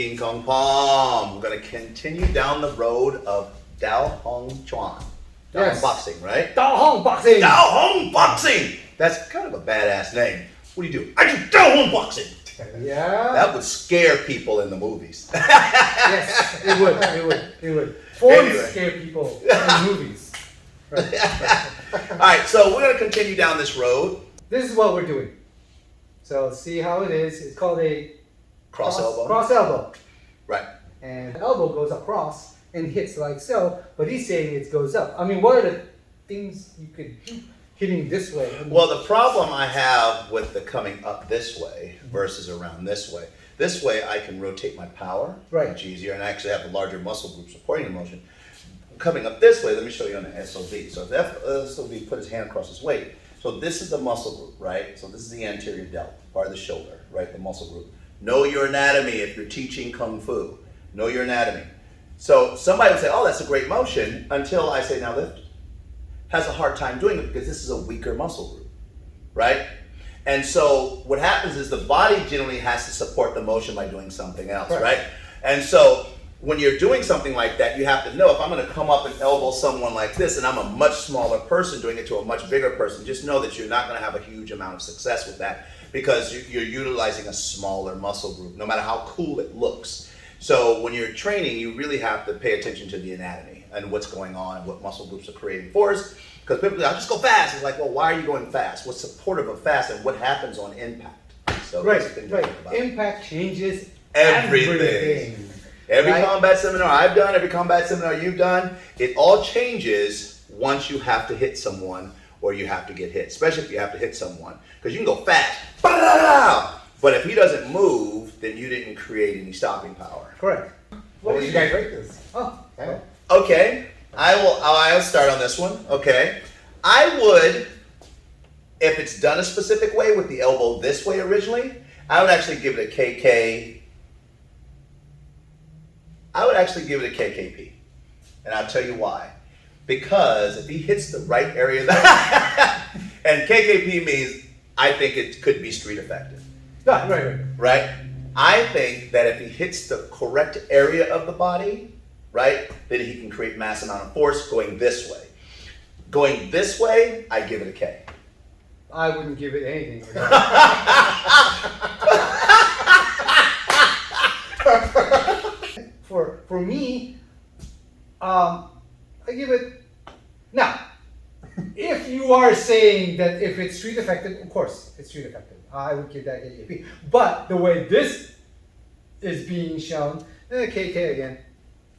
King Kong Palm. We're going to continue down the road of Dao Hong Chuan. Dao Hong Boxing, right? Dao Hong Boxing. Dao Hong Boxing. That's kind of a badass name. What do you do? I do Dao Hong Boxing. Yeah. That would scare people in the movies. Yes, it would. Forms scare people in movies. Right. All right, so we're going to continue down this road. This is what we're doing. So see how it is. It's called a Cross elbow. Cross elbow. Right. And the elbow goes across and hits like so, but he's saying it goes up. I mean, what are the things you could do hitting this way? I mean, Well, the problem I have with the coming up this way versus around this way I can rotate my power much easier, and I actually have a larger muscle group supporting the motion. Coming up this way, let me show you on the SOB. So if the SOB put his hand across his weight, so this is the muscle group, right? So this is the anterior delt, part of the shoulder, right? The muscle group. Know your anatomy if you're teaching Kung Fu. Know your anatomy. So somebody would say, oh, that's a great motion, until I say, now lift. Has a hard time doing it because this is a weaker muscle group, right? And so what happens is the body generally has to support the motion by doing something else, right? And so when you're doing something like that, you have to know if I'm going to come up and elbow someone like this, and I'm a much smaller person doing it to a much bigger person, just know that you're not going to have a huge amount of success with that because you're utilizing a smaller muscle group, no matter how cool it looks. So when you're training, you really have to pay attention to the anatomy and what's going on and what muscle groups are creating force. Because people say, I'll just go fast. It's like, well, why are you going fast? What's supportive of fast and what happens on impact? So right. Impact changes everything. Every combat seminar I've done, every combat seminar you've done, it all changes once you have to hit someone or you have to get hit, especially if you have to hit someone. Because you can go fast, but if he doesn't move, then you didn't create any stopping power. Correct. What do you guys rate this? Okay, I'll start on this one. Okay, I would, if it's done a specific way with the elbow this way originally, I would actually give it a KK. I would actually give it a KKP, and I'll tell you why. Because if he hits the right area, and KKP means I think it could be street effective. Right? I think that if he hits the correct area of the body, right, then he can create mass amount of force going this way. Going this way, I give it a K. I wouldn't give it anything. For me, I give it. Now, if you are saying that if it's street effective, of course it's street effective. I would give that KKP. But the way this is being shown, KK again.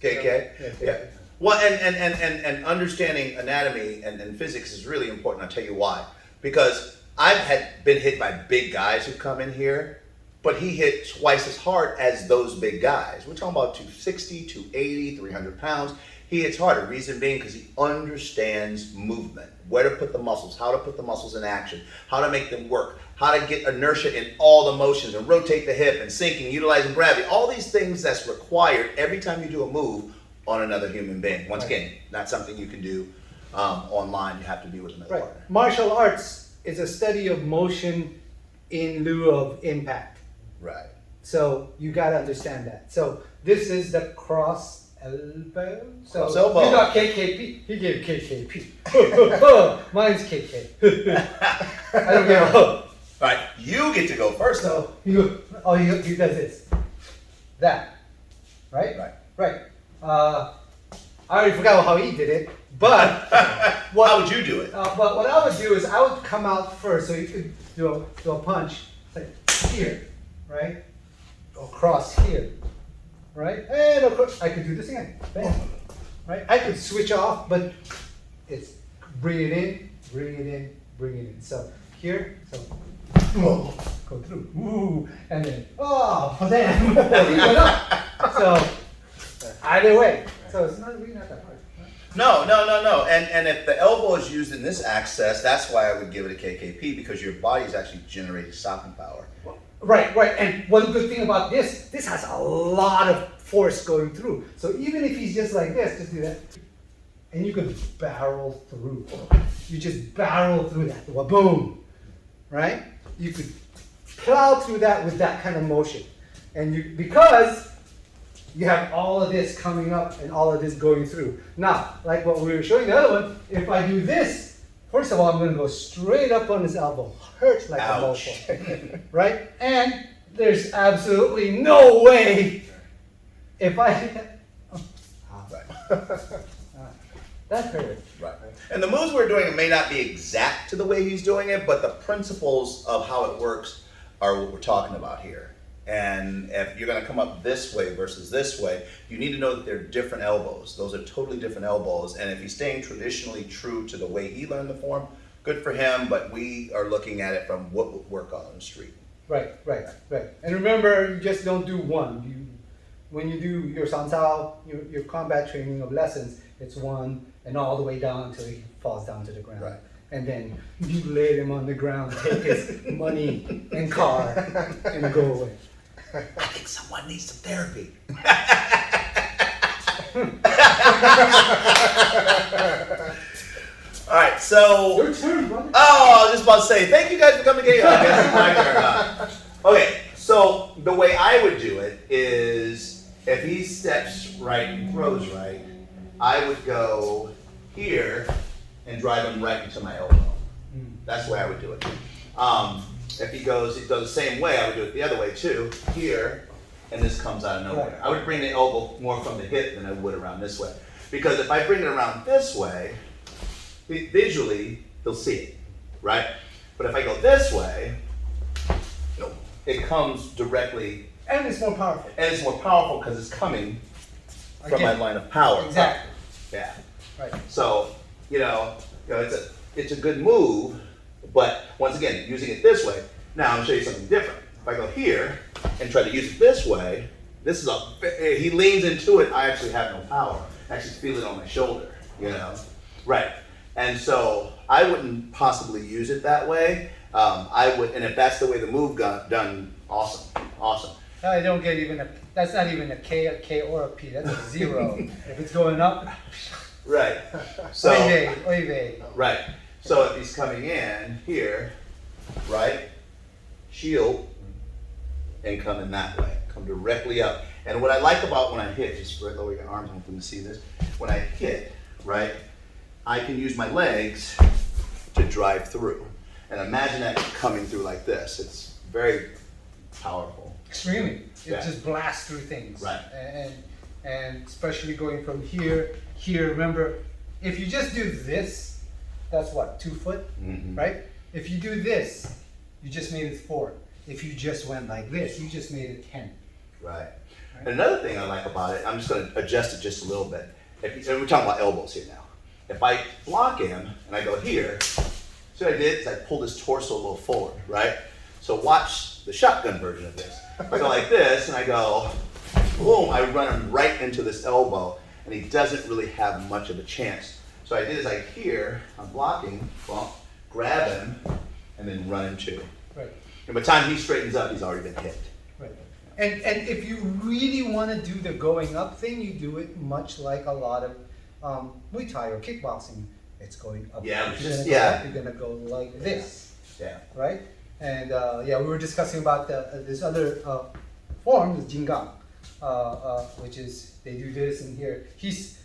KK? Yeah. Well, and understanding anatomy and physics is really important. I'll tell you why. Because I've been hit by big guys who come in here, but he hit twice as hard as those big guys. We're talking about 260, 280, 300 pounds. He hits harder. Reason being because he understands movement, where to put the muscles, how to put the muscles in action, how to make them work, how to get inertia in all the motions and rotate the hip and sinking, utilizing gravity. All these things that's required every time you do a move on another human being. Once again, not something you can do online. You have to be with another partner. Martial arts is a study of motion in lieu of impact. Right. So you got to understand that. So this is the cross elbow. So cross elbow. You got KKP. He gave KKP. Mine's KK. I don't get a hook. All right, you get to go first, though. He does this. That. Right? Right. I already forgot how he did it, but how would you do it? But what I would do is I would come out first, so you could do a punch like here, right? Across here, right? And of course I could do this again, bam, right? I could switch off, but it's bring it in, bring it in, bring it in. So here, so go through, ooh, and then damn, he went up. So either way, so it's not really not that hard. No. And if the elbow is used in this access, that's why I would give it a KKP, because your body is actually generating stopping power. Right. And one good thing about this has a lot of force going through. So even if he's just like this, just do that. And you can barrel through. You just barrel through that. Well, boom. Right? You could plow through that with that kind of motion. And because you have all of this coming up and all of this going through. Now, like what we were showing the other one, if I do this, first of all, I'm going to go straight up on this elbow. Hurts like a mofo, right? And there's absolutely no way if I... That hurt. Right. And the moves we're doing may not be exact to the way he's doing it, but the principles of how it works are what we're talking about here. And if you're going to come up this way versus this way, you need to know that they're different elbows. Those are totally different elbows. And if he's staying traditionally true to the way he learned the form, good for him, but we are looking at it from what would work on the street. Right. And remember, you just don't do one. When you do your sansao, your combat training of lessons, it's one and all the way down until he falls down to the ground. Right. And then you lay him on the ground, take his money and car, and go away. I think someone needs some therapy. All right, so. Your turn, brother. Oh, I was just about to say, thank you guys for coming together. I guess it's my turn. Okay, so the way I would do it is if he steps right and throws right, I would go here and drive him right into my elbow. That's the way I would do it. If he does the same way, I would do it the other way too. Here, and this comes out of nowhere. I would bring the elbow more from the hip than I would around this way. Because if I bring it around this way, visually, he'll see it, right? But if I go this way, it comes directly. And it's more powerful. And it's more powerful because it's coming from my line of power. Exactly. Yeah. Right. So, it's a good move, but once again, using it this way. Now I'm gonna show you something different. If I go here and try to use it this way, he leans into it. I actually have no power. I actually feel it on my shoulder. Right. And so I wouldn't possibly use it that way. I would, and if that's the way the move got done, awesome. I don't get that's not even a K or a P, that's a 0. If it's going up, right. So, oy vey. Right. So if he's coming in here, right, shield, and coming that way, come directly up. And what I like about when I hit, just lower your arms, hopefully you see this. When I hit, right, I can use my legs to drive through. And imagine that coming through like this. It's very powerful. Extremely. It just blasts through things. Right. And especially going from here. Remember, if you just do this, that's what, 2 foot, right? If you do this, you just made it 4. If you just went like this, you just made it 10. Right. And another thing I like about it, I'm just going to adjust it just a little bit. And we're talking about elbows here now. If I block him and I go here, see what I did is I pulled his torso a little forward, right? So watch the shotgun version of this. If I go like this and I go, boom, I run him right into this elbow and he doesn't really have much of a chance. So I did is I'm blocking, bump, grab him, and then run him too. Right. And by the time he straightens up, he's already been hit. Right. And if you really want to do the going up thing, you do it much like a lot of Muay Thai or kickboxing. It's going up. Yeah, you're gonna go like this. Yeah. Right. And we were discussing about this other form, the Jingang, which is they do this and here.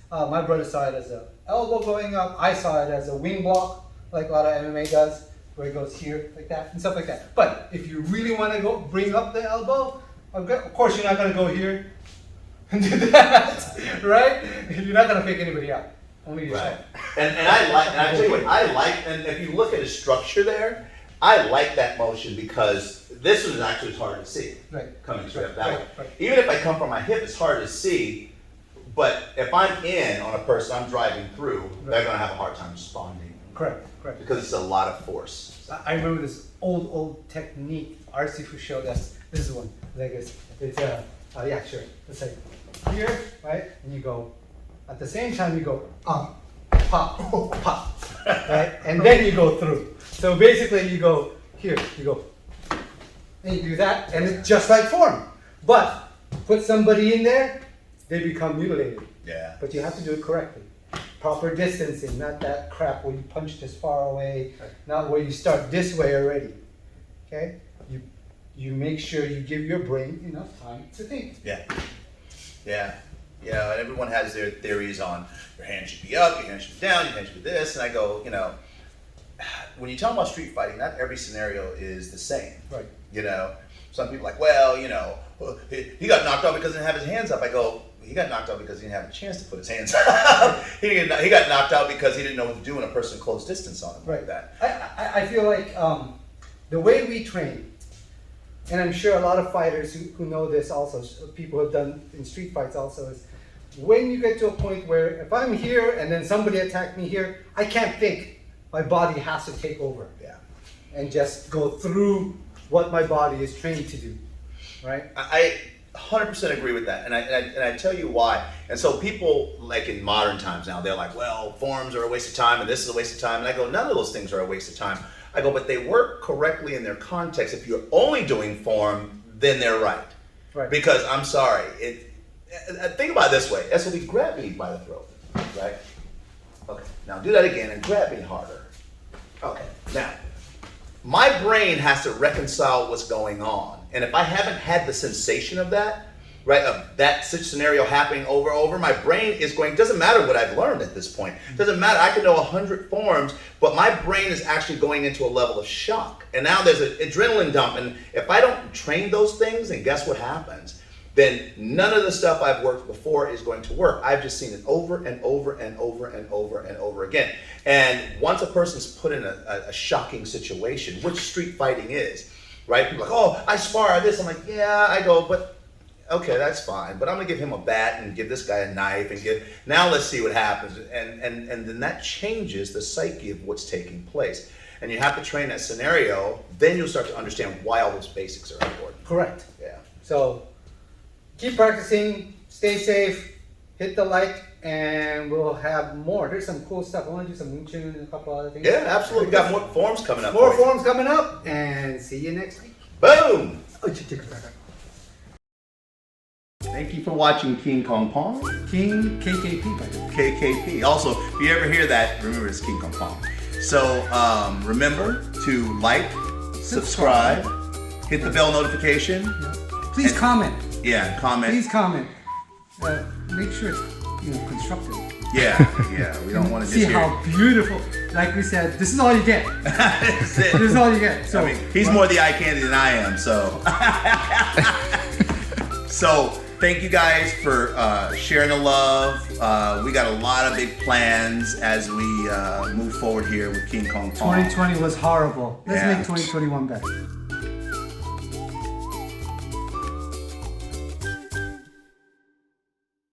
My brother saw it as an elbow going up. I saw it as a wing block, like a lot of MMA does, where it goes here like that and stuff like that. But if you really want to bring up the elbow, of course you're not gonna go here and do that, right? You're not gonna pick anybody out, only yourself. Right. And I tell you what, and if you look at the structure there, I like that motion because this one is actually hard to see. Right. Coming straight up that way. Right. Even if I come from my hip, it's hard to see. But if I'm in on a person I'm driving through, they're going to have a hard time responding. Correct. Because it's a lot of force. I remember this old technique RC showed us. This is one. Like it's sure. It's like here, right? And you go, at the same time you go up, pop, pop, right? And then you go through. So basically you go here, you go, and you do that, and it's just like form. But put somebody in there, they become mutilated. Yeah. But you have to do it correctly. Proper distancing, not that crap where you punch this far away, not where you start this way already. Okay? You make sure you give your brain enough time to think. Yeah. Yeah. You know, and everyone has their theories on your hand should be up, your hand should be down, your hand should be this. And I go, you know, when you talk about street fighting, not every scenario is the same. Right. You know, some people are like, well, you know, he got knocked out because he didn't have his hands up. I go, he got knocked out because he didn't have a chance to put his hands up. he got knocked out because he didn't know what to do when a person close distance on him Right. like that. I feel like the way we train, and I'm sure a lot of fighters who know this also, people who have done in street fights also, is when you get to a point where if I'm here and then somebody attacked me here, I can't think. My body has to take over. Yeah. And just go through what my body is trained to do, right? I 100% agree with that, and I tell you why. And so people, like in modern times now, they're like, well, forms are a waste of time, and this is a waste of time. And I go, none of those things are a waste of time. I go, but they work correctly in their context. If you're only doing form, then they're right. Right. Because I'm sorry, think about it this way. SOB, grab me by the throat, right? Okay, now do that again and grab me harder. Okay, now, my brain has to reconcile what's going on. And if I haven't had the sensation of that, right, of that scenario happening over, my brain is going, doesn't matter what I've learned at this point. Doesn't matter, I can know 100 forms, but my brain is actually going into a level of shock. And now there's an adrenaline dump. And if I don't train those things, and guess what happens? Then none of the stuff I've worked before is going to work. I've just seen it over and over and over and over and over again. And once a person's put in a shocking situation, which street fighting is, right? People are like, oh, I spar this. I'm like, yeah, I go, but okay, that's fine. But I'm gonna give him a bat and give this guy a knife and now let's see what happens. And then that changes the psyche of what's taking place. And you have to train that scenario, then you'll start to understand why all those basics are important. Correct. Yeah. So keep practicing, stay safe, hit the like, and we'll have more. There's some cool stuff. I want to do some Wing Chun and a couple other things. Yeah, absolutely. We've got more forms coming up. More forms coming up, and see you next week. Boom! Oh, take it back. Thank you for watching King Kong Pong. King KKP, by the way. KKP. Also, if you ever hear that, remember it's King Kong Pong. So remember to like, subscribe, hit the bell notification. Yeah. Please comment. Yeah, comment. Please comment. Make sure it's constructive. Yeah. We don't want to just see hear. how beautiful. Like we said, this is all you get. That's it. This is all you get. So I mean, he's more the eye candy than I am. So, so thank you guys for sharing the love. We got a lot of big plans as we move forward here with King Kong Pong. 2020 was horrible. Let's Yeah. make 2021 better.